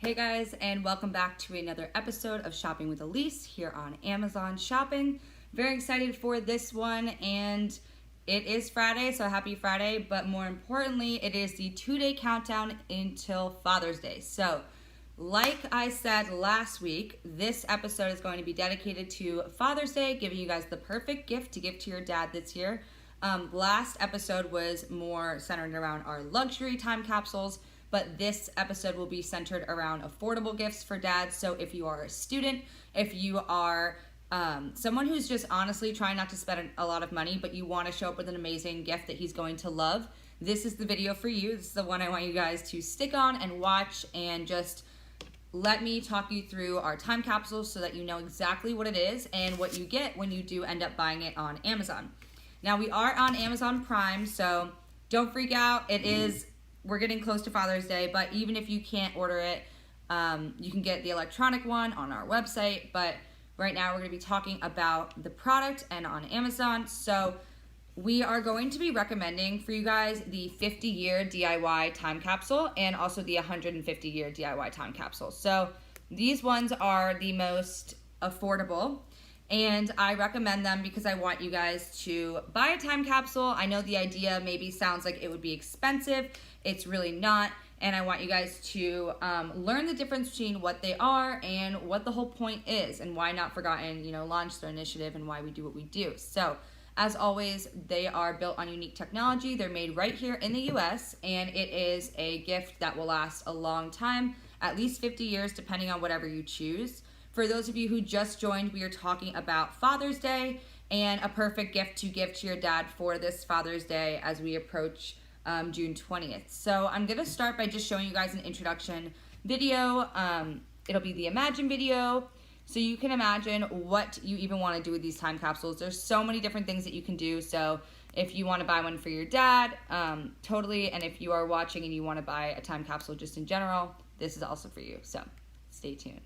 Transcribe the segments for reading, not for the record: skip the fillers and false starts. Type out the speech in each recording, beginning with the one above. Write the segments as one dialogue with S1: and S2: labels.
S1: Hey guys, and welcome back to another episode of Shopping with Elyse here on Amazon Shopping. Very excited for this one, and it is Friday, so happy Friday, but more importantly, it is the 2-day countdown until Father's Day. So, like I said last week, this episode is going to be dedicated to Father's Day, giving you guys the perfect gift to give to your dad this year. Last episode was more centered around our luxury time capsules, but this episode will be centered around affordable gifts for dads. So if you are a student, if you are someone who's just honestly trying not to spend a lot of money, but you want to show up with an amazing gift that he's going to love, this is the video for you. This is the one I want you guys to stick on and watch, and just let me talk you through our time capsules so that you know exactly what it is and what you get when you do end up buying it on Amazon. Now, we are on Amazon Prime, so don't freak out. We're getting close to Father's Day, but even if you can't order it, you can get the electronic one on our website. But right now, we're going to be talking about the product and on Amazon. So we are going to be recommending for you guys the 50-year DIY time capsule and also the 150-year DIY time capsule. So these ones are the most affordable, and I recommend them because I want you guys to buy a time capsule. I know the idea maybe sounds like it would be expensive. It's really not. And I want you guys to learn the difference between what they are and what the whole point is, and why Not Forgotten, launched their initiative and why we do what we do. So as always, they are built on unique technology. They're made right here in the US, and it is a gift that will last a long time, at least 50 years, depending on whatever you choose. For those of you who just joined, we are talking about Father's Day and a perfect gift to give to your dad for this Father's Day as we approach June 20th. So I'm going to start by just showing you guys an introduction video. It'll be the Imagine video, so you can imagine what you even want to do with these time capsules. There's so many different things that you can do. So if you want to buy one for your dad, totally. And if you are watching and you want to buy a time capsule just in general, this is also for you. So stay tuned.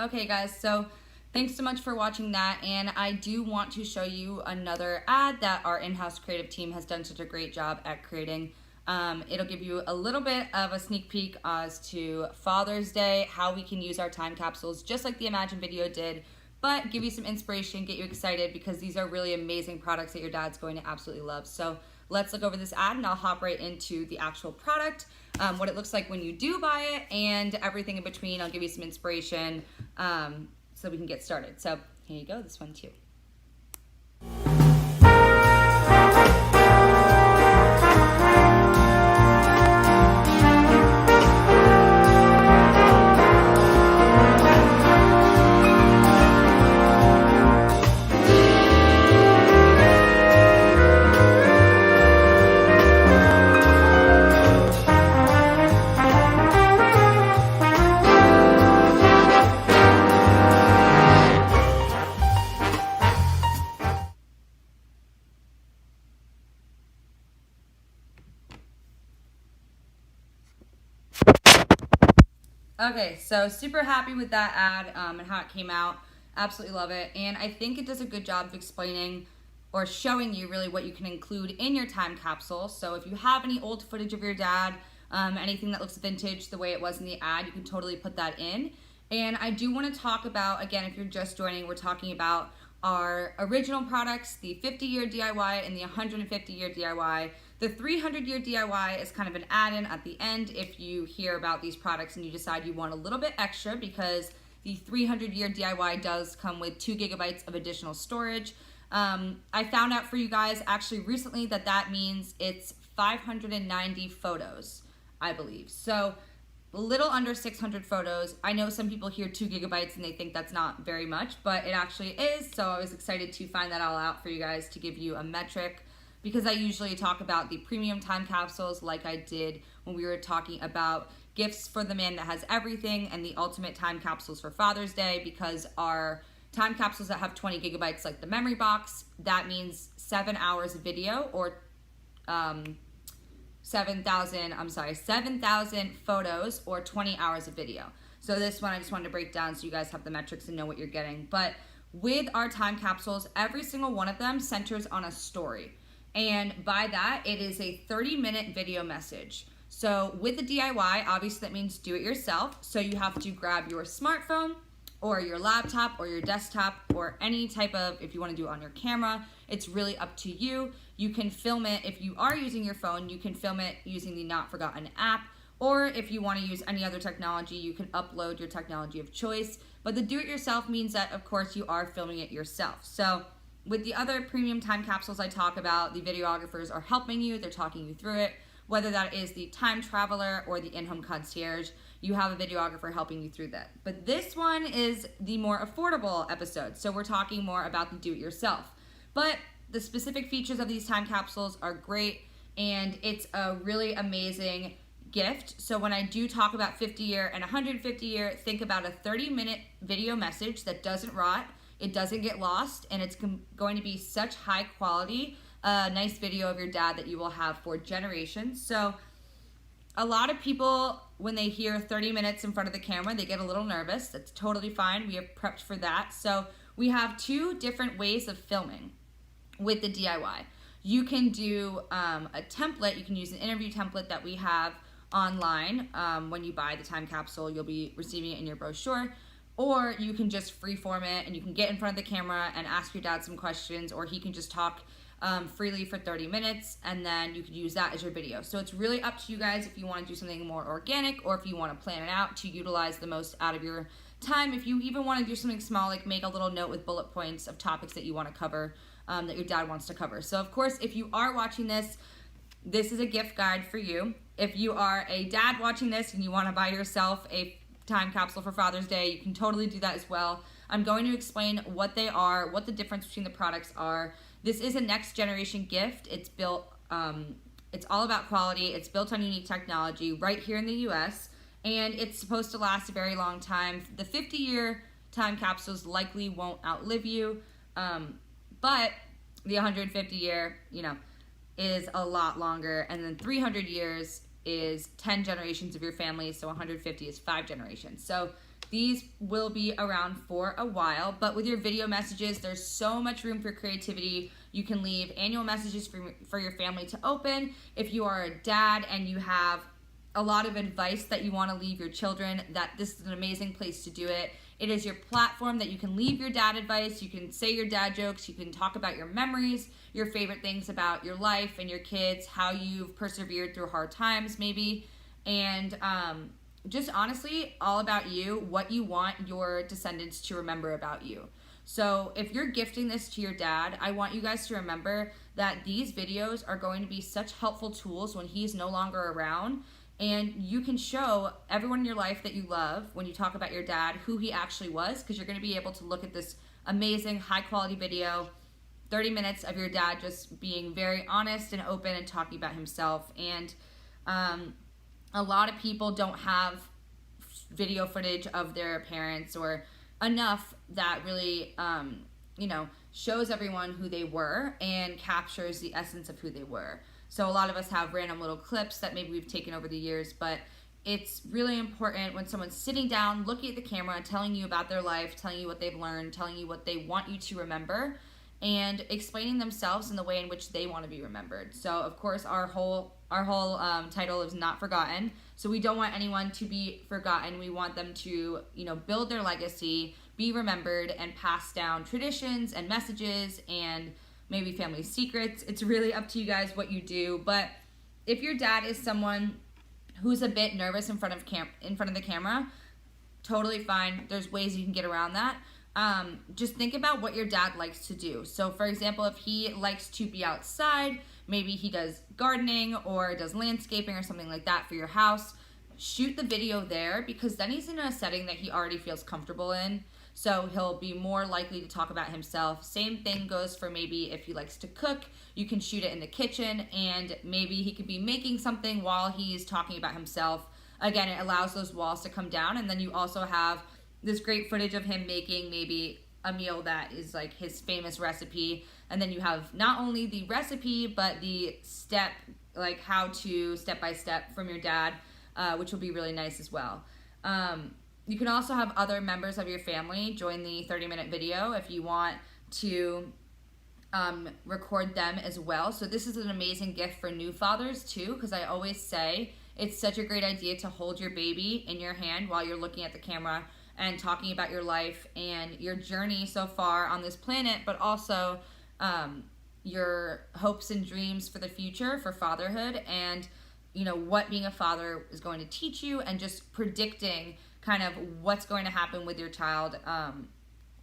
S1: Okay guys, so thanks so much for watching that, and I do want to show you another ad that our in-house creative team has done such a great job at creating. It'll give you a little bit of a sneak peek as to Father's Day, how we can use our time capsules just like the Imagine video did, but give you some inspiration, get you excited, because these are really amazing products that your dad's going to absolutely love. So let's look over this ad and I'll hop right into the actual product, what it looks like when you do buy it, and everything in between. I'll give you some inspiration so we can get started. So here you go, this one too. Okay, so super happy with that ad and how it came out. Absolutely love it. And I think it does a good job of explaining or showing you really what you can include in your time capsule. So if you have any old footage of your dad, anything that looks vintage the way it was in the ad, you can totally put that in. And I do want to talk about, again, if you're just joining, we're talking about our original products, the 50-year DIY and the 150-year DIY. The 300-year DIY is kind of an add-in at the end if you hear about these products and you decide you want a little bit extra, because the 300-year DIY does come with 2 gigabytes of additional storage. I found out for you guys actually recently that means it's 590 photos, I believe. So a little under 600 photos. I know some people hear 2 gigabytes and they think that's not very much, but it actually is. So I was excited to find that all out for you guys to give you a metric, because I usually talk about the premium time capsules like I did when we were talking about gifts for the man that has everything and the ultimate time capsules for Father's Day, because our time capsules that have 20 gigabytes like the memory box, that means 7 hours of video, or 7,000 photos, or 20 hours of video. So this one I just wanted to break down so you guys have the metrics and know what you're getting. But with our time capsules, every single one of them centers on a story. And by that, it is a 30-minute video message. So with the DIY, obviously that means do it yourself. So you have to grab your smartphone or your laptop or your desktop or any type of, if you want to do it on your camera, it's really up to you. You can film it, if you are using your phone, you can film it using the Not Forgotten app, or if you want to use any other technology, you can upload your technology of choice. But the do-it-yourself means that, of course, you are filming it yourself. So with the other premium time capsules I talk about, the videographers are helping you, they're talking you through it. Whether that is the time traveler or the in-home concierge, you have a videographer helping you through that. But this one is the more affordable episode, so we're talking more about the do-it-yourself. But the specific features of these time capsules are great, and it's a really amazing gift. So when I do talk about 50-year and 150-year, think about a 30-minute video message that doesn't rot, it doesn't get lost, and it's going to be such high quality, nice video of your dad that you will have for generations. So a lot of people, when they hear 30 minutes in front of the camera, they get a little nervous. That's totally fine. We have prepped for that. So we have 2 different ways of filming with the DIY. You can do a template. You can use an interview template that we have online. When you buy the time capsule, you'll be receiving it in your brochure. Or you can just freeform it and you can get in front of the camera and ask your dad some questions, or he can just talk freely for 30 minutes, and then you could use that as your video. So it's really up to you guys if you want to do something more organic, or if you want to plan it out to utilize the most out of your time. If you even want to do something small, like make a little note with bullet points of topics that you want to cover, that your dad wants to cover. So of course, if you are watching this, this is a gift guide for you. If you are a dad watching this and you want to buy yourself a time capsule for Father's Day, you can totally do that as well. I'm going to explain what they are, what the difference between the products are. This is a next generation gift. It's built, it's all about quality. It's built on unique technology right here in the US, and it's supposed to last a very long time. The 50-year time capsules likely won't outlive you, but the 150-year, is a lot longer. And then 300 years is 10 generations of your family, so 150 is 5 generations. So these will be around for a while, but with your video messages, there's so much room for creativity. You can leave annual messages for your family to open. If you are a dad and you have a lot of advice that you want to leave your children, that this is an amazing place to do it. It is your platform that you can leave your dad advice, you can say your dad jokes, you can talk about your memories, your favorite things about your life and your kids, how you've persevered through hard times maybe, and just honestly all about you, what you want your descendants to remember about you. So if you're gifting this to your dad, I want you guys to remember that these videos are going to be such helpful tools when he's no longer around, and you can show everyone in your life that you love when you talk about your dad who he actually was, because you're going to be able to look at this amazing high quality video, 30 minutes of your dad just being very honest and open and talking about himself. And a lot of people don't have video footage of their parents or enough that really, shows everyone who they were and captures the essence of who they were. So a lot of us have random little clips that maybe we've taken over the years, but it's really important when someone's sitting down, looking at the camera, telling you about their life, telling you what they've learned, telling you what they want you to remember, and explaining themselves in the way in which they want to be remembered. So, of course, our whole title is Not Forgotten. So we don't want anyone to be forgotten. We want them to, build their legacy, be remembered, and pass down traditions and messages and maybe family secrets. It's really up to you guys what you do. But if your dad is someone who's a bit nervous in front of the camera, totally fine. There's ways you can get around that. Just think about what your dad likes to do. So, for example, if he likes to be outside, maybe he does gardening or does landscaping or something like that for your house, shoot the video there, because then he's in a setting that he already feels comfortable in. So he'll be more likely to talk about himself. Same thing goes for maybe if he likes to cook, you can shoot it in the kitchen, and maybe he could be making something while he's talking about himself. Again, it allows those walls to come down, and then you also have this great footage of him making maybe a meal that is like his famous recipe, and then you have not only the recipe but the how to step by step from your dad, which will be really nice as well. You can also have other members of your family join the 30-minute video if you want to record them as well. So this is an amazing gift for new fathers too, because I always say it's such a great idea to hold your baby in your hand while you're looking at the camera and talking about your life and your journey so far on this planet, but also your hopes and dreams for the future, for fatherhood, and what being a father is going to teach you, and just predicting kind of what's going to happen with your child.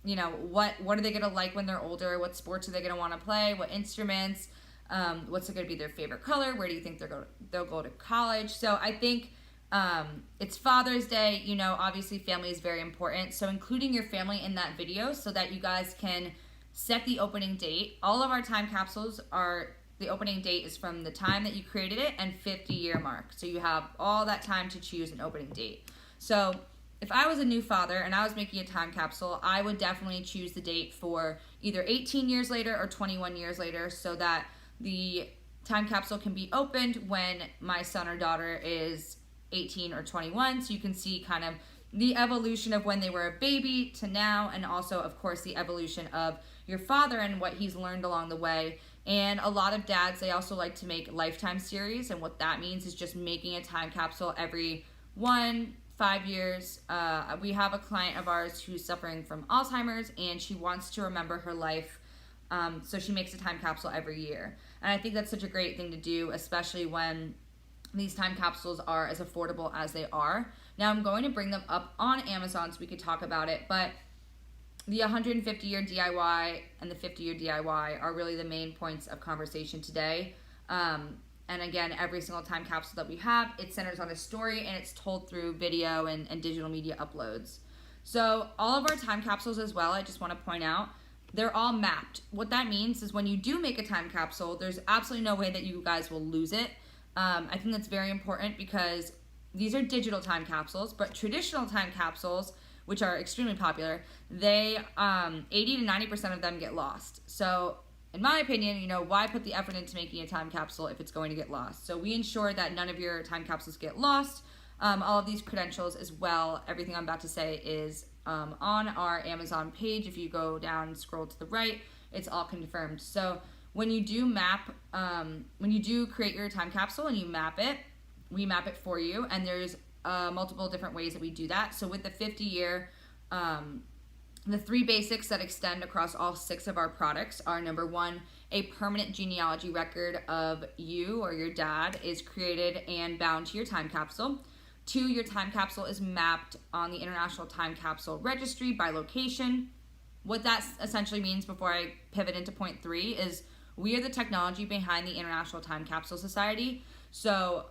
S1: What are they going to like when they're older? What sports are they going to want to play? What instruments? What's going to be their favorite color? Where do you think they'll go to college? So I think it's Father's Day. Obviously family is very important. So including your family in that video so that you guys can set the opening date. All of our time capsules the opening date is from the time that you created it and 50-year mark. So you have all that time to choose an opening date. So if I was a new father and I was making a time capsule, I would definitely choose the date for either 18 years later or 21 years later, so that the time capsule can be opened when my son or daughter is 18 or 21, so you can see kind of the evolution of when they were a baby to now, and also, of course, the evolution of your father and what he's learned along the way. And a lot of dads, they also like to make lifetime series, and what that means is just making a time capsule every 5 years. We have a client of ours who's suffering from Alzheimer's, and she wants to remember her life, so she makes a time capsule every year. And I think that's such a great thing to do, especially when these time capsules are as affordable as they are. Now I'm going to bring them up on Amazon so we could talk about it, but the 150-year DIY and the 50-year DIY are really the main points of conversation today. And again, every single time capsule that we have, it centers on a story, and it's told through video and digital media uploads. So all of our time capsules as well, I just want to point out, they're all mapped. What that means is when you do make a time capsule, there's absolutely no way that you guys will lose it. I think that's very important because these are digital time capsules, but traditional time capsules, which are extremely popular, they 80 to 90% of them get lost. So in my opinion, why put the effort into making a time capsule if it's going to get lost? So we ensure that none of your time capsules get lost. All of these credentials as well, everything I'm about to say is on our Amazon page. If you go down and scroll to the right, it's all confirmed. So when you do create your time capsule and you map it, we map it for you, and there's multiple different ways that we do that. So with the 50-year, the 3 basics that extend across all 6 of our products are: number 1, a permanent genealogy record of you or your dad is created and bound to your time capsule. 2, your time capsule is mapped on the International Time Capsule Registry by location. What that essentially means, before I pivot into point 3, is we are the technology behind the International Time Capsule Society. So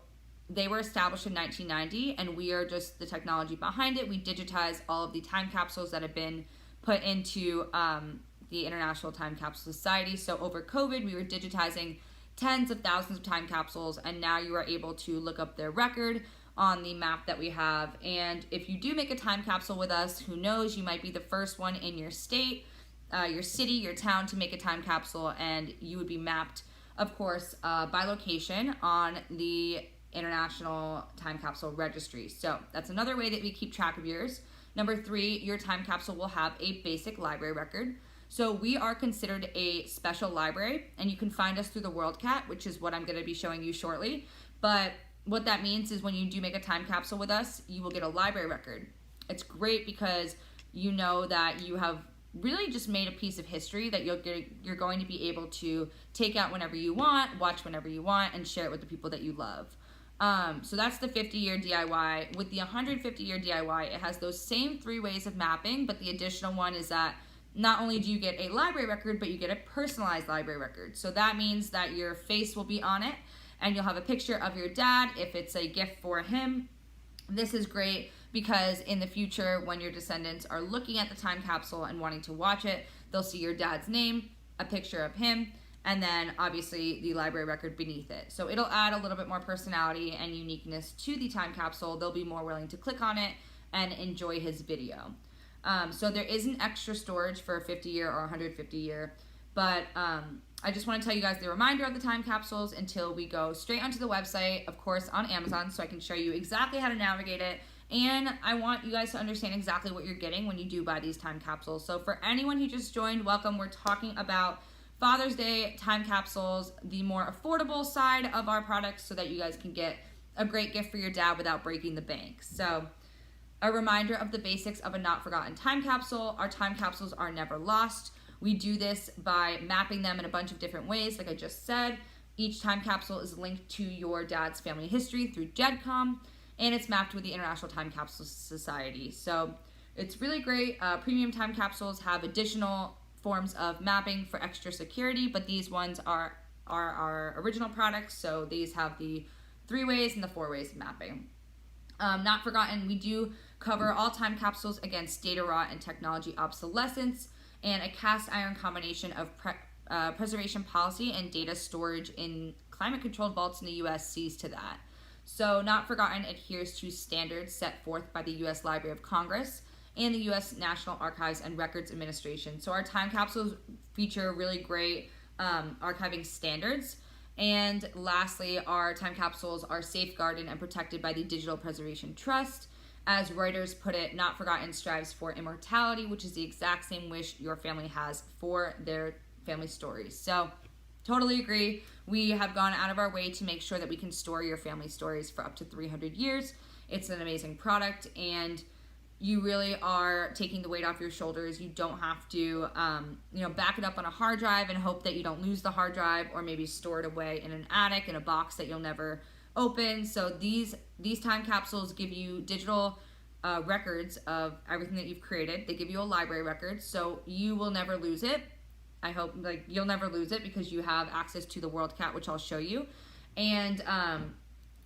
S1: they were established in 1990, and we are just the technology behind it. We digitize all of the time capsules that have been put into the International Time Capsule Society. So over COVID, we were digitizing tens of thousands of time capsules, and now you are able to look up their record on the map that we have. And if you do make a time capsule with us, who knows, you might be the first one in your state, your city, your town to make a time capsule, and you would be mapped, of course, by location on the International Time Capsule Registry. So that's another way that we keep track of yours. Number 3, your time capsule will have a basic library record. So we are considered a special library, and you can find us through the WorldCat, which is what I'm going to be showing you shortly. But what that means is when you do make a time capsule with us, you will get a library record. It's great because you know that you have really just made a piece of history that you're going to be able to take out whenever you want, watch whenever you want, and share it with the people that you love. So that's the 50-year DIY. With the 150-year DIY, it has those same 3 ways of mapping, but the additional one is that not only do you get a library record, but you get a personalized library record. So that means that your face will be on it, and you'll have a picture of your dad if it's a gift for him. This is great because in the future, when your descendants are looking at the time capsule and wanting to watch it, they'll see your dad's name, a picture of him, and then obviously the library record beneath it. So it'll add a little bit more personality and uniqueness to the time capsule. They'll be more willing to click on it and enjoy his video. So there isn't extra storage for a 50-year or 150-year, but I just want to tell you guys the reminder of the time capsules until we go straight onto the website, of course on Amazon, so I can show you exactly how to navigate it. And I want you guys to understand exactly what you're getting when you do buy these time capsules. So for anyone who just joined, welcome. We're talking about Father's Day time capsules, the more affordable side of our products, so that you guys can get a great gift for your dad without breaking the bank. So a reminder of the basics of a not forgotten time capsule. Our time capsules are never lost. We do this by mapping them in a bunch of different ways, like I just said. Each time capsule is linked to your dad's family history through GEDCOM, and it's mapped with the International Time Capsule Society. So it's really great. Premium time capsules have additional forms of mapping for extra security, but these ones are our original products, so these have the 3 ways and the 4 ways of mapping. Not forgotten, we do cover all time capsules against data rot and technology obsolescence, and a cast iron combination of preservation policy and data storage in climate-controlled vaults in the U.S. sees to that. So Not Forgotten adheres to standards set forth by the U.S. Library of Congress and the U.S. National Archives and Records Administration. So our time capsules feature really great archiving standards. And lastly, our time capsules are safeguarded and protected by the Digital Preservation Trust. As Reuters put it, Not Forgotten strives for immortality, which is the exact same wish your family has for their family stories. So totally agree. We have gone out of our way to make sure that we can store your family stories for up to 300 years. It's an amazing product, and you really are taking the weight off your shoulders. You don't have to, back it up on a hard drive and hope that you don't lose the hard drive, or maybe store it away in an attic in a box that you'll never open. So these time capsules give you digital records of everything that you've created. They give you a library record, so you will never lose it. I hope you'll never lose it because you have access to the WorldCat, which I'll show you. And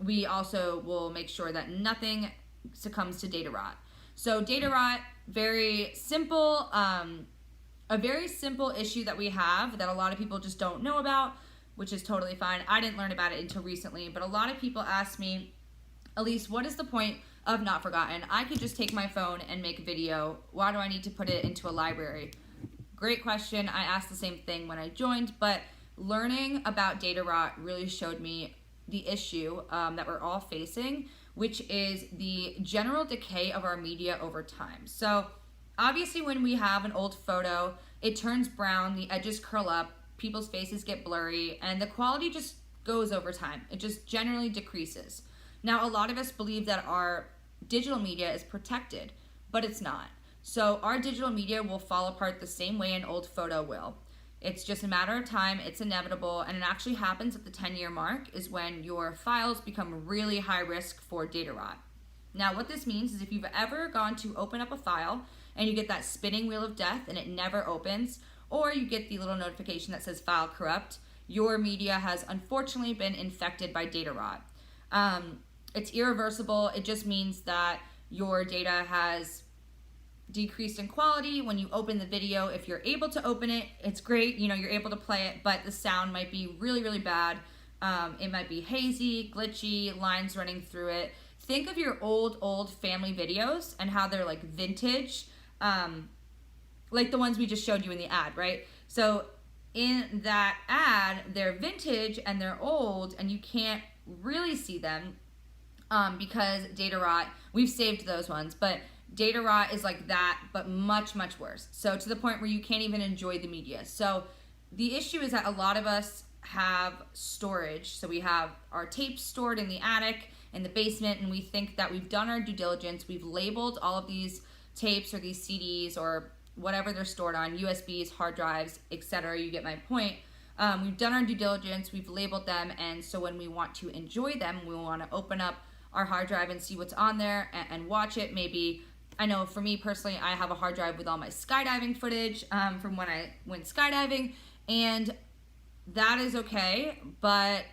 S1: we also will make sure that nothing succumbs to data rot. So data rot, very simple, a very simple issue that we have that a lot of people just don't know about, which is totally fine. I didn't learn about it until recently, but a lot of people ask me, Elyse, what is the point of Not Forgotten? I could just take my phone and make a video. Why do I need to put it into a library? Great question. I asked the same thing when I joined, but learning about data rot really showed me the issue that we're all facing, which is the general decay of our media over time. So obviously when we have an old photo, it turns brown, the edges curl up, people's faces get blurry, and the quality just goes over time. It just generally decreases. Now, a lot of us believe that our digital media is protected, but it's not. So our digital media will fall apart the same way an old photo will. It's just a matter of time, it's inevitable, and it actually happens at the 10-year mark is when your files become really high risk for data rot. Now, what this means is if you've ever gone to open up a file and you get that spinning wheel of death and it never opens, or you get the little notification that says file corrupt, your media has unfortunately been infected by data rot. It's irreversible. It just means that your data has decreased in quality. When you open the video, if you're able to open it, it's great, you're able to play it, but the sound might be really, really bad. It might be hazy, glitchy, lines running through it. Think of your old family videos and how they're like vintage, like the ones we just showed you in the ad, right? So in that ad, they're vintage and they're old, and you can't really see them because data rot, we've saved those ones, but data rot is like that, but much, much worse. So to the point where you can't even enjoy the media. So the issue is that a lot of us have storage. So we have our tapes stored in the attic, in the basement, and we think that we've done our due diligence. We've labeled all of these tapes or these CDs or whatever they're stored on, USBs, hard drives, etc. You get my point. We've done our due diligence, we've labeled them, and so when we want to enjoy them, we want to open up our hard drive and see what's on there and watch it. Maybe, I know for me personally, I have a hard drive with all my skydiving footage from when I went skydiving, and that is okay, but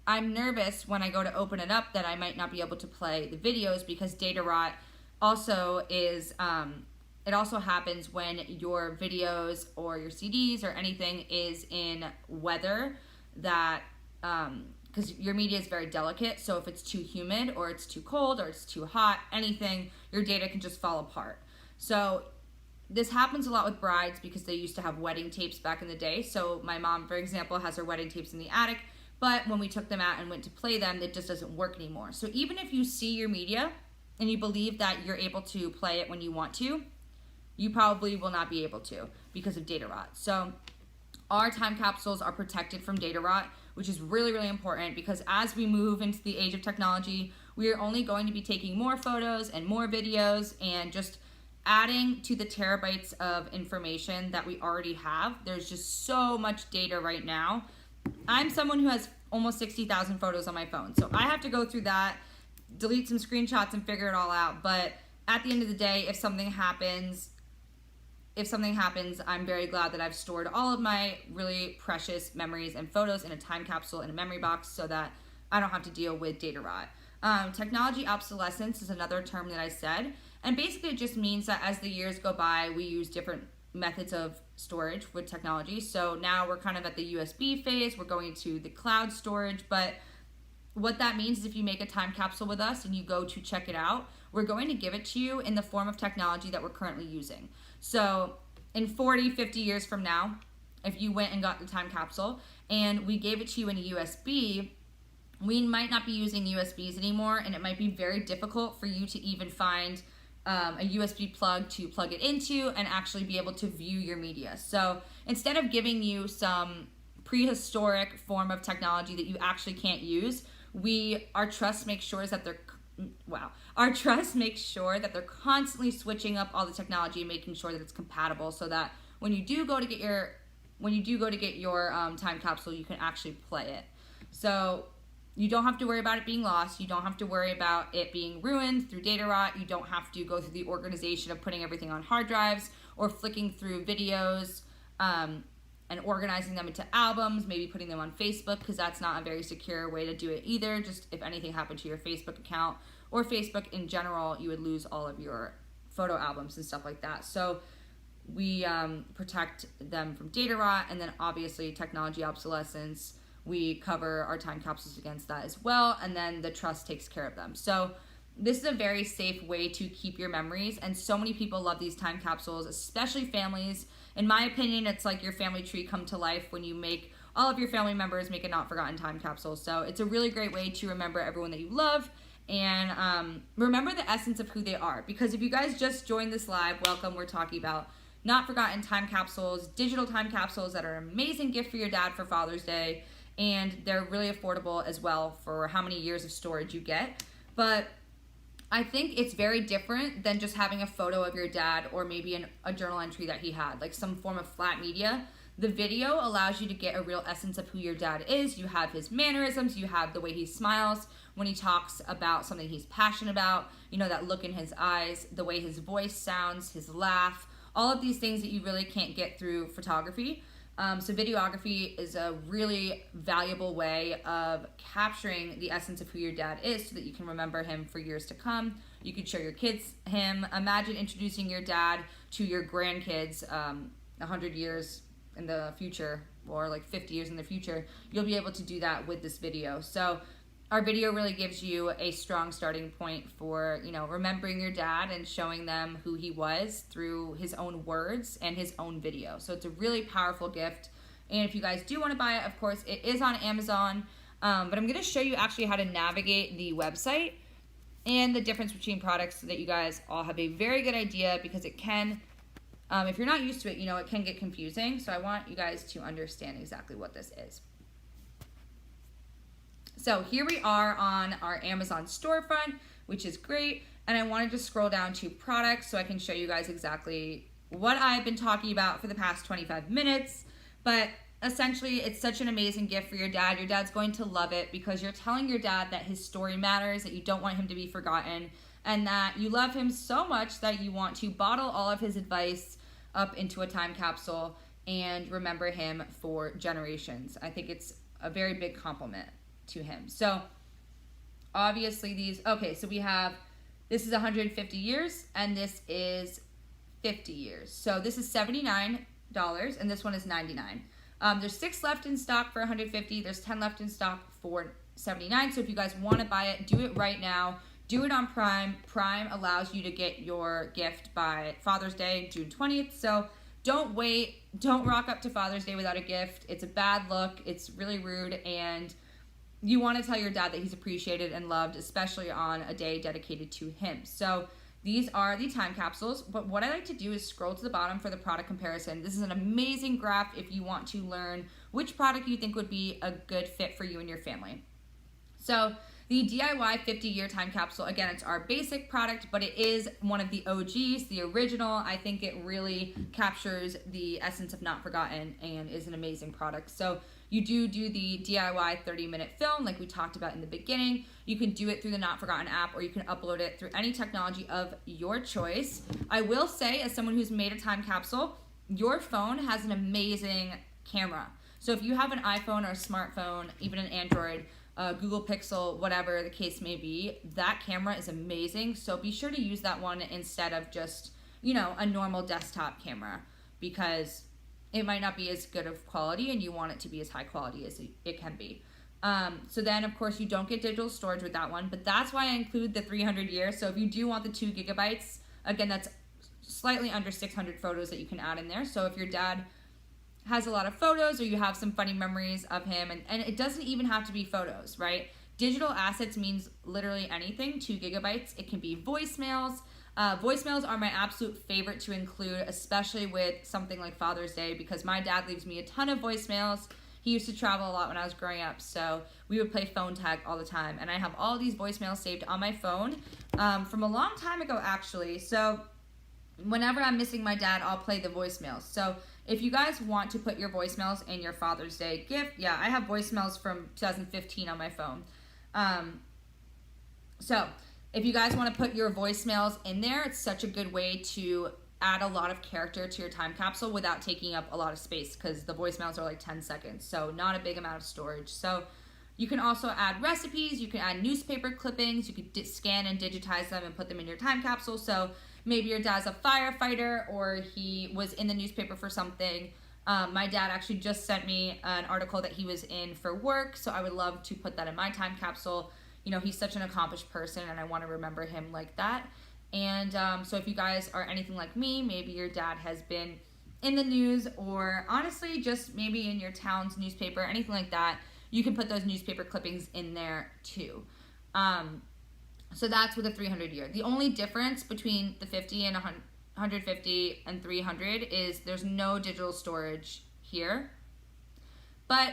S1: I'm nervous when I go to open it up that I might not be able to play the videos, because data rot also is, it also happens when your videos or your CDs or anything is in weather that, because your media is very delicate, so if it's too humid or it's too cold or it's too hot, anything, your data can just fall apart. So this happens a lot with brides because they used to have wedding tapes back in the day. So my mom, for example, has her wedding tapes in the attic, but when we took them out and went to play them, it just doesn't work anymore. So even if you see your media and you believe that you're able to play it when you want to, you probably will not be able to because of data rot. So our time capsules are protected from data rot, which is really, really important, because as we move into the age of technology, we are only going to be taking more photos and more videos and just adding to the terabytes of information that we already have. There's just so much data right now. I'm someone who has almost 60,000 photos on my phone, so I have to go through that, delete some screenshots and figure it all out. But at the end of the day, if something happens, I'm very glad that I've stored all of my really precious memories and photos in a time capsule in a memory box so that I don't have to deal with data rot. Technology obsolescence is another term that I said, and basically it just means that as the years go by, we use different methods of storage with technology. So now we're kind of at the USB phase, we're going to the cloud storage, but what that means is if you make a time capsule with us and you go to check it out, we're going to give it to you in the form of technology that we're currently using. So in 40, 50 years from now, if you went and got the time capsule and we gave it to you in a USB, we might not be using USBs anymore, and it might be very difficult for you to even find a USB plug to plug it into and actually be able to view your media. So instead of giving you some prehistoric form of technology that you actually can't use, our trust makes sure that they're constantly switching up all the technology and making sure that it's compatible, so that when you do go to get your time capsule, you can actually play it. So you don't have to worry about it being lost. You don't have to worry about it being ruined through data rot. You don't have to go through the organization of putting everything on hard drives or flicking through videos and organizing them into albums, maybe putting them on Facebook, because that's not a very secure way to do it either. Just if anything happened to your Facebook account or Facebook in general, you would lose all of your photo albums and stuff like that. So we protect them from data rot, and then obviously technology obsolescence. We cover our time capsules against that as well, and then the trust takes care of them. So this is a very safe way to keep your memories, and so many people love these time capsules, especially families. In my opinion, it's like your family tree come to life when you make all of your family members make a not forgotten time capsule. So it's a really great way to remember everyone that you love and remember the essence of who they are. Because if you guys just joined this live, welcome. We're talking about not forgotten time capsules, digital time capsules that are an amazing gift for your dad for Father's Day, and they're really affordable as well for how many years of storage you get. But I think it's very different than just having a photo of your dad or maybe a journal entry that he had, like some form of flat media. The video allows you to get a real essence of who your dad is. You have his mannerisms, you have the way he smiles when he talks about something he's passionate about, you know, that look in his eyes, the way his voice sounds, his laugh, all of these things that you really can't get through photography. So videography is a really valuable way of capturing the essence of who your dad is so that you can remember him for years to come. You could show your kids him. Imagine introducing your dad to your grandkids 100 years in the future, or like 50 years in the future. You'll be able to do that with this video. So our video really gives you a strong starting point for, you know, remembering your dad and showing them who he was through his own words and his own video. So it's a really powerful gift. And if you guys do want to buy it, of course, it is on Amazon. But I'm going to show you actually how to navigate the website and the difference between products so that you guys all have a very good idea, because it can, if you're not used to it, you know, it can get confusing. So I want you guys to understand exactly what this is. So here we are on our Amazon storefront, which is great. And I wanted to scroll down to products so I can show you guys exactly what I've been talking about for the past 25 minutes. But essentially, it's such an amazing gift for your dad. Your dad's going to love it because you're telling your dad that his story matters, that you don't want him to be forgotten, and that you love him so much that you want to bottle all of his advice up into a time capsule and remember him for generations. I think it's a very big compliment to him. So obviously these, okay, so we have, this is 150 years and this is 50 years. So this is $79 and this one is $99. There's 6 left in stock for 150. There's 10 left in stock for $79. So if you guys want to buy it, do it right now. Do it on Prime. Prime allows you to get your gift by Father's Day, June 20th. So don't wait. Don't rock up to Father's Day without a gift. It's a bad look. It's really rude. And you want to tell your dad that he's appreciated and loved, especially on a day dedicated to him. So these are the time capsules, but what I like to do is scroll to the bottom for the product comparison. This is an amazing graph if you want to learn which product you think would be a good fit for you and your family. So the DIY 50-year time capsule, again, it's our basic product, but it is one of the OGs, the original. I think it really captures the essence of Not Forgotten and is an amazing product. So you do the DIY 30-minute film like we talked about in the beginning. You can do it through the Not Forgotten app, or you can upload it through any technology of your choice. I will say, as someone who's made a time capsule, your phone has an amazing camera. So if you have an iPhone or a smartphone, even an Android, Google Pixel, whatever the case may be, that camera is amazing. So be sure to use that one instead of just, you know, a normal desktop camera, because it might not be as good of quality and you want it to be as high quality as it can be. So then, of course, you don't get digital storage with that one, but that's why I include the 300 years. So if you do want the 2 gigabytes, again, that's slightly under 600 photos that you can add in there. So if your dad has a lot of photos or you have some funny memories of him, and it doesn't even have to be photos, right? Digital assets means literally anything, 2 gigabytes. It can be voicemails. Voicemails are my absolute favorite to include, especially with something like Father's Day, because my dad leaves me a ton of voicemails. He used to travel a lot when I was growing up, so we would play phone tag all the time. And I have all these voicemails saved on my phone from a long time ago, actually. So whenever I'm missing my dad, I'll play the voicemails. So if you guys want to put your voicemails in your Father's Day gift, yeah, I have voicemails from 2015 on my phone. So if you guys want to put your voicemails in there, it's such a good way to add a lot of character to your time capsule without taking up a lot of space, because the voicemails are like 10 seconds, so not a big amount of storage. So you can also add recipes, you can add newspaper clippings, you could scan and digitize them and put them in your time capsule. So maybe your dad's a firefighter or he was in the newspaper for something. My dad actually just sent me an article that he was in for work, so I would love to put that in my time capsule. You know, he's such an accomplished person and I want to remember him like that. And so if you guys are anything like me, maybe your dad has been in the news, or honestly just maybe in your town's newspaper, anything like that, you can put those newspaper clippings in there too. So that's with a 300 year. The only difference between the 50 and 150 and 300 is there's no digital storage here, but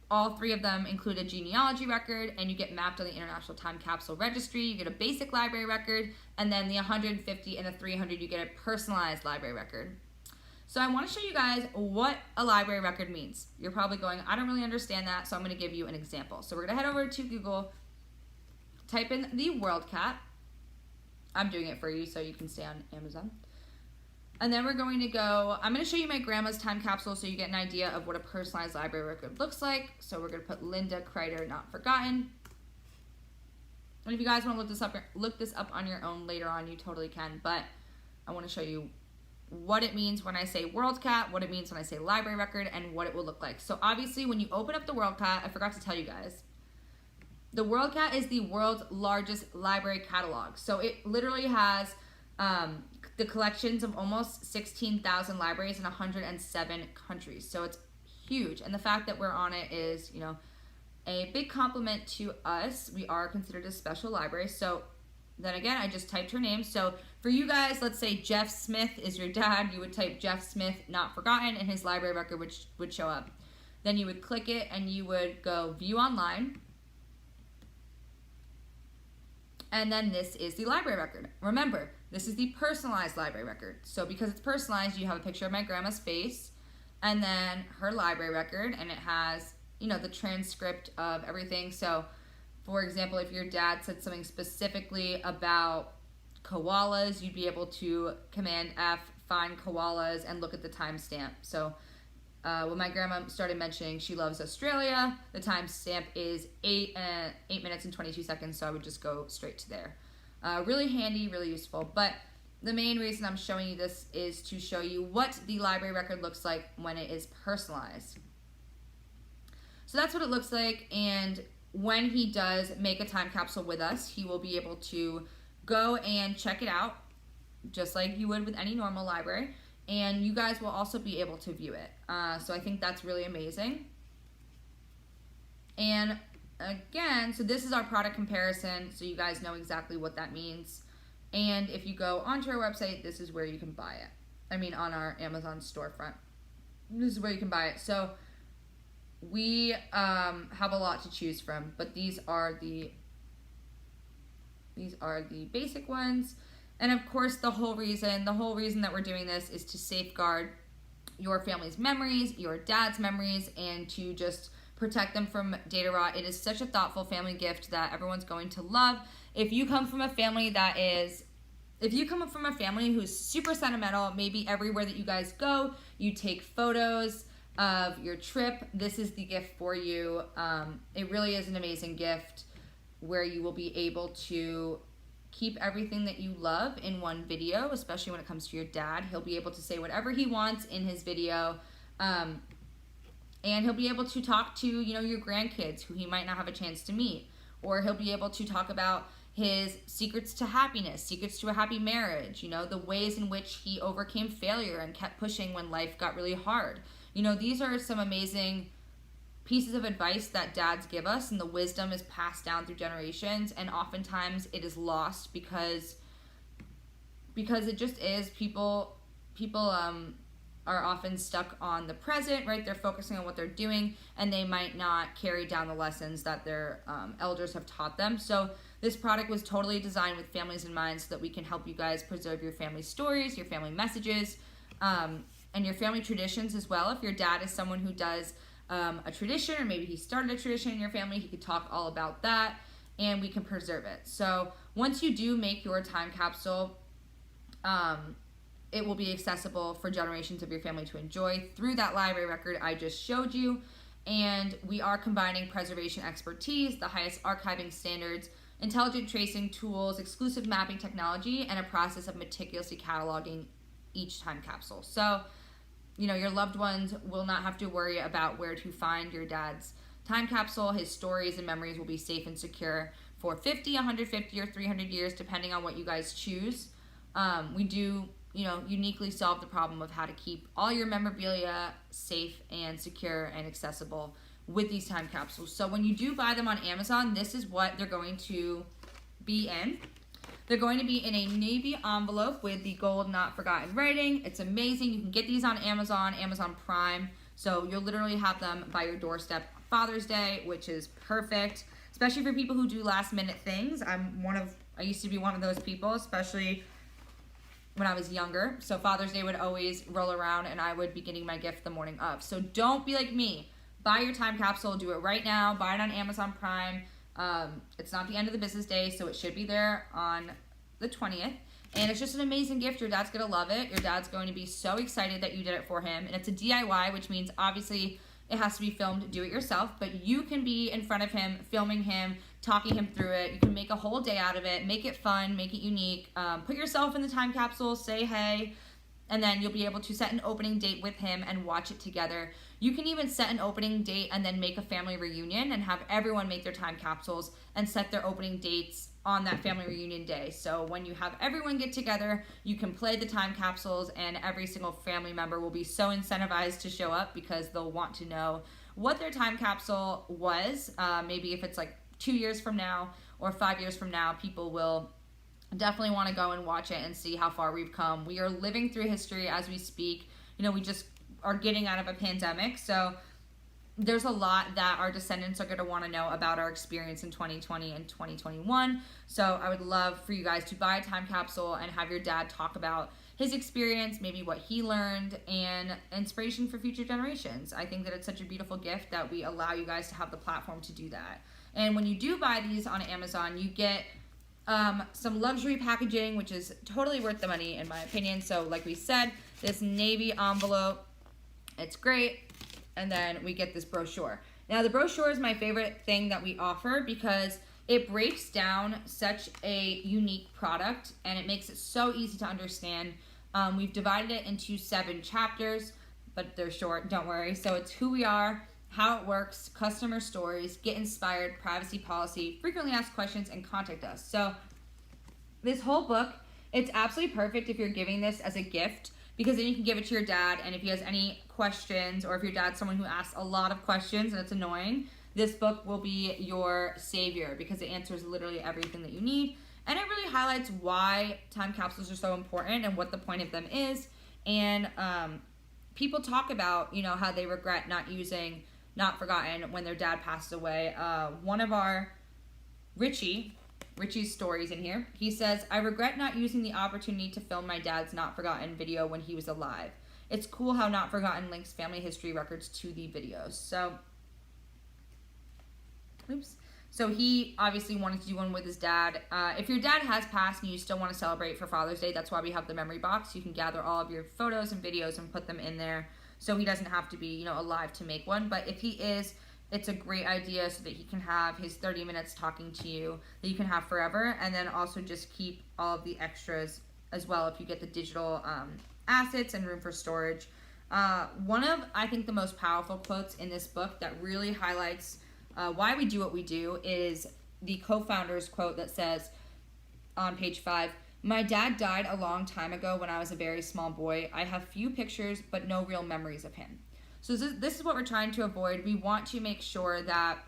S1: all 3 of them include a genealogy record, and you get mapped on the International Time Capsule Registry. You get a basic library record, and then the 150 and the 300, you get a personalized library record. So I want to show you guys what a library record means. You're probably going, I don't really understand that, so I'm going to give you an example. So we're going to head over to Google, type in the World Cat. I'm doing it for you so you can stay on Amazon. And then we're going to go, I'm going to show you my grandma's time capsule so you get an idea of what a personalized library record looks like. So we're going to put Linda Kreider, Not Forgotten. And if you guys want to look this up on your own later on, you totally can. But I want to show you what it means when I say World Cat, what it means when I say library record, and what it will look like. So obviously when you open up the World Cat, I forgot to tell you guys, the World Cat is the world's largest library catalog. So it literally has the collections of almost 16,000 libraries in 107 countries. So it's huge. And the fact that we're on it is, you know, a big compliment to us. We are considered a special library. So then again, I just typed her name. So for you guys, let's say Jeff Smith is your dad. You would type Jeff Smith Not Forgotten and his library record would show up. Then you would click it and you would go view online. And then this is the library record. Remember, this is the personalized library record. So because it's personalized, you have a picture of my grandma's face and then her library record, and it has, you know, the transcript of everything. So for example, if your dad said something specifically about koalas, you'd be able to Command F, find koalas, and look at the timestamp. So when my grandma started mentioning she loves Australia, the timestamp is 8 minutes and 22 seconds, so I would just go straight to there. Really handy, really useful. But the main reason I'm showing you this is to show you what the library record looks like when it is personalized. So that's what it looks like, and when he does make a time capsule with us, he will be able to go and check it out, just like you would with any normal library, and you guys will also be able to view it. So I think that's really amazing. And again, so this is our product comparison, so you guys know exactly what that means. And if you go onto our website, this is where you can buy it. I mean, on our Amazon storefront, this is where you can buy it. So we have a lot to choose from, but these are the basic ones. And of course, the whole reason that we're doing this is to safeguard your family's memories, your dad's memories, and to just protect them from data rot. It is such a thoughtful family gift that everyone's going to love. If you come from a family who's super sentimental, maybe everywhere that you guys go, you take photos of your trip, this is the gift for you. It really is an amazing gift where you will be able to keep everything that you love in one video, especially when it comes to your dad. He'll be able to say whatever he wants in his video, and he'll be able to talk to, you know, your grandkids who he might not have a chance to meet, or he'll be able to talk about his secrets to happiness, secrets to a happy marriage, you know, the ways in which he overcame failure and kept pushing when life got really hard. You know, these are some amazing pieces of advice that dads give us, and the wisdom is passed down through generations, and oftentimes it is lost because it just is. People are often stuck on the present, right? They're focusing on what they're doing, and they might not carry down the lessons that their elders have taught them. So this product was totally designed with families in mind so that we can help you guys preserve your family stories, your family messages, and your family traditions as well. If your dad is someone who does a tradition, or maybe he started a tradition in your family, he could talk all about that, and we can preserve it. So once you do make your time capsule, it will be accessible for generations of your family to enjoy through that library record I just showed you. And we are combining preservation expertise, the highest archiving standards, intelligent tracing tools, exclusive mapping technology, and a process of meticulously cataloging each time capsule. So, you know, your loved ones will not have to worry about where to find your dad's time capsule. His stories and memories will be safe and secure for 50, 150, or 300 years, depending on what you guys choose. We do, you know, uniquely solve the problem of how to keep all your memorabilia safe and secure and accessible with these time capsules. So when you do buy them on Amazon, this is what they're going to be in. They're going to be in a navy envelope with the gold Not Forgotten writing. It's amazing. You can get these on Amazon, Amazon Prime. So you'll literally have them by your doorstep Father's Day, which is perfect, especially for people who do last minute things. I used to be one of those people, especially when I was younger. So Father's Day would always roll around and I would be getting my gift the morning of. So don't be like me. Buy your time capsule. Do it right now. Buy it on Amazon Prime. It's not the end of the business day, so it should be there on the 20th. And it's just an amazing gift. Your dad's going to love it. Your dad's going to be so excited that you did it for him. And it's a DIY, which means obviously it has to be filmed. Do it yourself. But you can be in front of him, filming him, talking him through it. You can make a whole day out of it. Make it fun. Make it unique. Put yourself in the time capsule. Say hey. And then you'll be able to set an opening date with him and watch it together. You can even set an opening date and then make a family reunion and have everyone make their time capsules and set their opening dates on that family reunion day. So when you have everyone get together, you can play the time capsules and every single family member will be so incentivized to show up because they'll want to know what their time capsule was. Maybe if it's like 2 years from now or 5 years from now, people will definitely want to go and watch it and see how far we've come. We are living through history as we speak. You know, we just are getting out of a pandemic, so there's a lot that our descendants are going to want to know about our experience in 2020 and 2021. So I would love for you guys to buy a time capsule and have your dad talk about his experience, maybe what he learned, and inspiration for future generations. I think that it's such a beautiful gift that we allow you guys to have the platform to do that. And when you do buy these on Amazon, you get some luxury packaging, which is totally worth the money in my opinion. So like we said, this navy envelope, it's great. And then we get this brochure. Now the brochure is my favorite thing that we offer because it breaks down such a unique product and it makes it so easy to understand. We've divided it into 7 chapters, but they're short, don't worry. So it's who we are, how it works, customer stories, get inspired, privacy policy, frequently asked questions, and contact us. So this whole book, it's absolutely perfect if you're giving this as a gift, because then you can give it to your dad, and if he has any questions, or if your dad's someone who asks a lot of questions and it's annoying, this book will be your savior because it answers literally everything that you need. And it really highlights why time capsules are so important and what the point of them is. And people talk about, you know, how they regret not using Not Forgotten when their dad passed away. One of our Richie's stories in here, he says, I regret not using the opportunity to film my dad's Not Forgotten video when he was alive. It's cool how Not Forgotten links family history records to the videos. So he obviously wanted to do one with his dad. If your dad has passed and you still want to celebrate for Father's Day, that's why we have the memory box. You can gather all of your photos and videos and put them in there, so he doesn't have to be, you know, alive to make one. But if he is, it's a great idea so that he can have his 30 minutes talking to you that you can have forever, and then also just keep all of the extras as well if you get the digital assets and room for storage. One of, I think, the most powerful quotes in this book that really highlights why we do what we do is the co-founder's quote that says on page 5, my dad died a long time ago when I was a very small boy. I have few pictures but no real memories of him. So this is what we're trying to avoid. We want to make sure that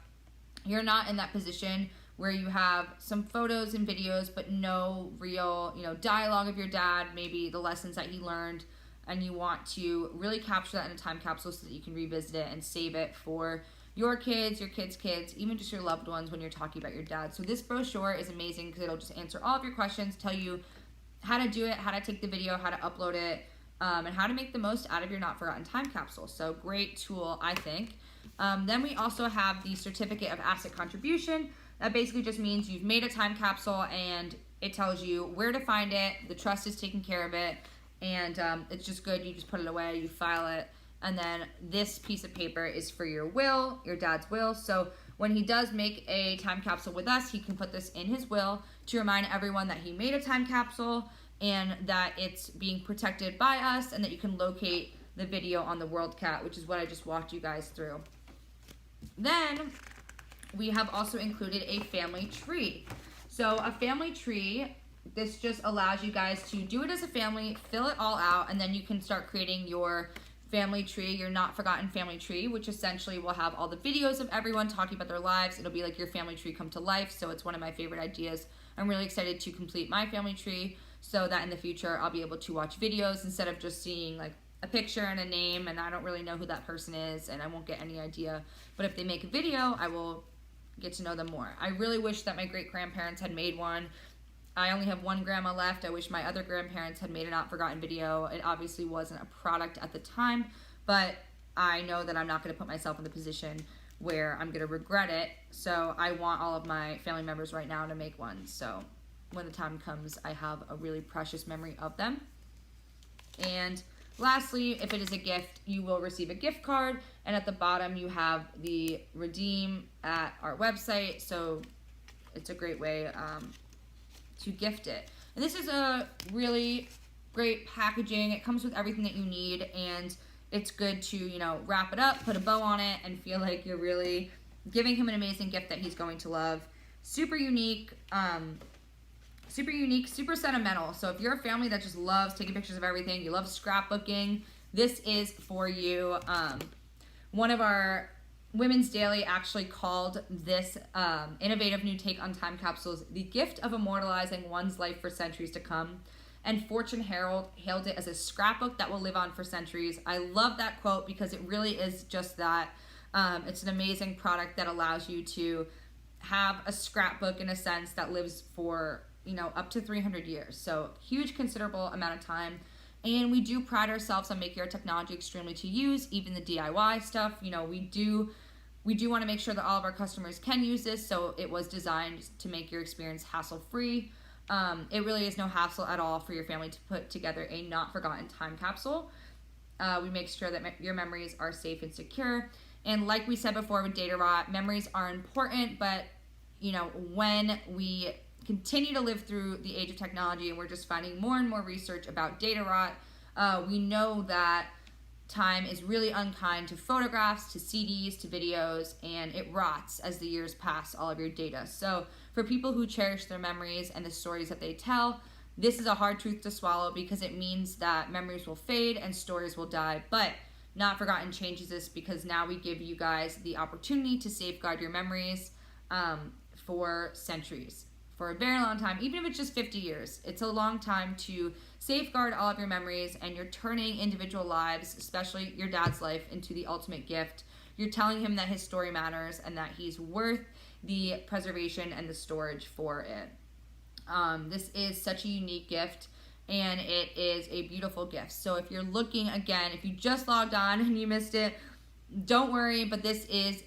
S1: you're not in that position where you have some photos and videos but no real, you know, dialogue of your dad, maybe the lessons that he learned, and you want to really capture that in a time capsule so that you can revisit it and save it for your kids, your kids' kids, even just your loved ones when you're talking about your dad. So this brochure is amazing because it'll just answer all of your questions, tell you how to do it, how to take the video, how to upload it, and how to make the most out of your Not Forgotten time capsule. So great tool, I think. Then we also have the certificate of asset contribution. That basically just means you've made a time capsule and it tells you where to find it, the trust is taking care of it, and it's just good. You just put it away, you file it. And then this piece of paper is for your will, your dad's will. So when he does make a time capsule with us, he can put this in his will to remind everyone that he made a time capsule and that it's being protected by us and that you can locate the video on the WorldCat, which is what I just walked you guys through. Then we have also included a family tree. So a family tree, this just allows you guys to do it as a family, fill it all out, and then you can start creating your family tree, your Not Forgotten family tree, which essentially will have all the videos of everyone talking about their lives. It'll be like your family tree come to life, so it's one of my favorite ideas. I'm really excited to complete my family tree so that in the future I'll be able to watch videos instead of just seeing like a picture and a name and I don't really know who that person is and I won't get any idea. But if they make a video, I will get to know them more. I really wish that my great-grandparents had made one. I only have one grandma left. I wish my other grandparents had made a Not Forgotten video. It obviously wasn't a product at the time, but I know that I'm not going to put myself in the position where I'm going to regret it. So I want all of my family members right now to make one. So when the time comes, I have a really precious memory of them. And lastly, if it is a gift, you will receive a gift card. And at the bottom, you have the redeem at our website. So it's a great way to gift it. And this is a really great packaging. It comes with everything that you need, and it's good to, you know, wrap it up, put a bow on it, and feel like you're really giving him an amazing gift that he's going to love. Super unique, super sentimental. So if you're a family that just loves taking pictures of everything, you love scrapbooking, this is for you. One of our Women's Daily actually called this innovative new take on time capsules the gift of immortalizing one's life for centuries to come. And Fortune Herald hailed it as a scrapbook that will live on for centuries. I love that quote because it really is just that. It's an amazing product that allows you to have a scrapbook in a sense that lives for, up to 300 years. So huge, considerable amount of time. And we do pride ourselves on making our technology extremely to use, even the DIY stuff. We do want to make sure that all of our customers can use this, so it was designed to make your experience hassle-free. It really is no hassle at all for your family to put together a not-forgotten time capsule. We make sure that your memories are safe and secure. And like we said before with data rot, memories are important, but when we continue to live through the age of technology and we're just finding more and more research about data rot, we know that time is really unkind to photographs, to CDs, to videos, and it rots as the years pass all of your data. So for people who cherish their memories and the stories that they tell, this is a hard truth to swallow because it means that memories will fade and stories will die. But Not Forgotten changes this because now we give you guys the opportunity to safeguard your memories for centuries, for a very long time, even if it's just 50 years. It's a long time to safeguard all of your memories, and you're turning individual lives, especially your dad's life, into the ultimate gift. You're telling him that his story matters and that he's worth the preservation and the storage for it. This is such a unique gift, and it is a beautiful gift. So if you're looking, again, if you just logged on and you missed it, don't worry, but this is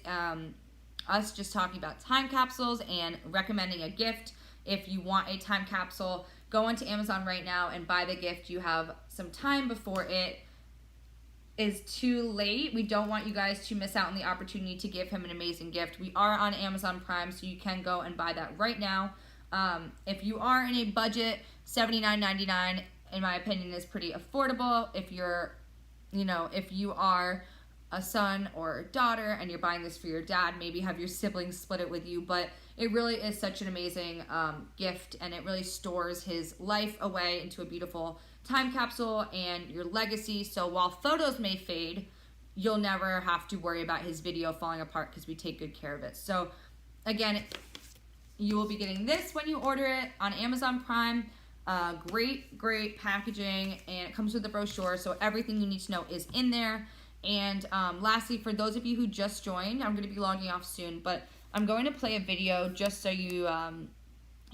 S1: us just talking about time capsules and recommending a gift. If you want a time capsule, go onto Amazon right now and buy the gift. You have some time before it is too late. We don't want you guys to miss out on the opportunity to give him an amazing gift. We are on Amazon Prime, so you can go and buy that right now. If you are in a budget, $79.99, in my opinion, is pretty affordable. If you're, if you are a son or a daughter and you're buying this for your dad, maybe have your siblings split it with you, but it really is such an amazing gift, and it really stores his life away into a beautiful time capsule and your legacy. So while photos may fade, you'll never have to worry about his video falling apart because we take good care of it. So again, you will be getting this when you order it on Amazon Prime. Great packaging, and it comes with a brochure, so everything you need to know is in there. And lastly, for those of you who just joined, I'm going to be logging off soon, but I'm going to play a video just so you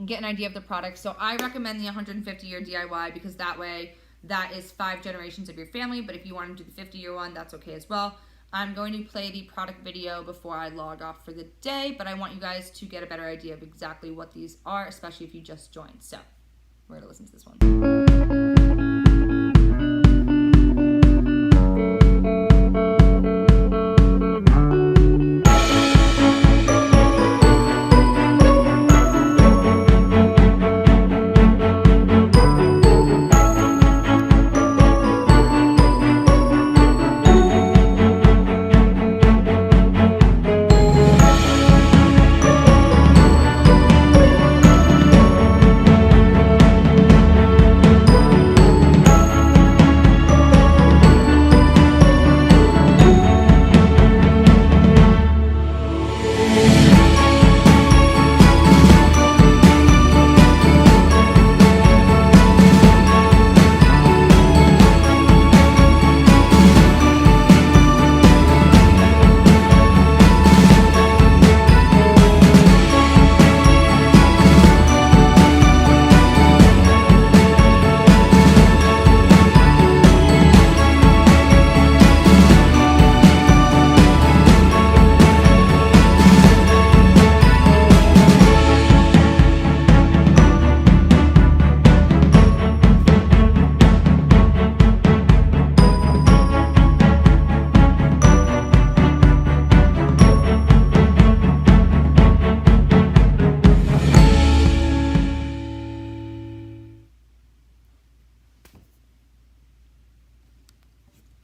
S1: get an idea of the product. So I recommend the 150-year DIY because that way, that is 5 generations of your family, but if you want to do the 50-year one, that's okay as well. I'm going to play the product video before I log off for the day, but I want you guys to get a better idea of exactly what these are, especially if you just joined. So we're going to listen to this one.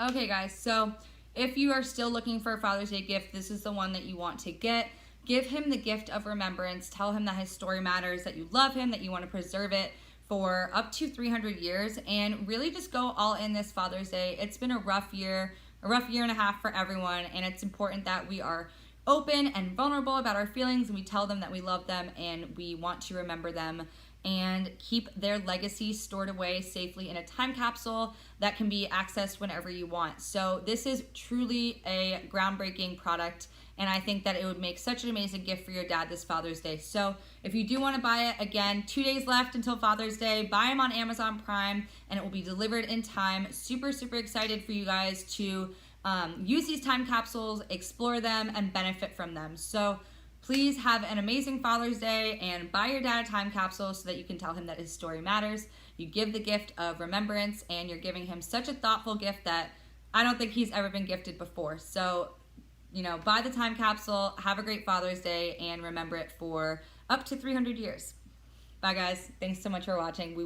S1: Okay guys, so if you are still looking for a Father's Day gift, this is the one that you want to get. Give him the gift of remembrance. Tell him that his story matters, that you love him, that you want to preserve it for up to 300 years, and really just go all in this Father's Day. It's been a rough year a rough year and a half for everyone, and it's important that we are open and vulnerable about our feelings, and we tell them that we love them and we want to remember them and keep their legacy stored away safely in a time capsule that can be accessed whenever you want. So this is truly a groundbreaking product, and I think that it would make such an amazing gift for your dad this Father's Day. So if you do want to buy it, again, 2 days left until Father's Day, buy them on Amazon Prime and it will be delivered in time. Super, super excited for you guys to use these time capsules, explore them, and benefit from them. So please have an amazing Father's Day and buy your dad a time capsule so that you can tell him that his story matters. You give the gift of remembrance, and you're giving him such a thoughtful gift that I don't think he's ever been gifted before. So, buy the time capsule, have a great Father's Day, and remember it for up to 300 years. Bye, guys. Thanks so much for watching.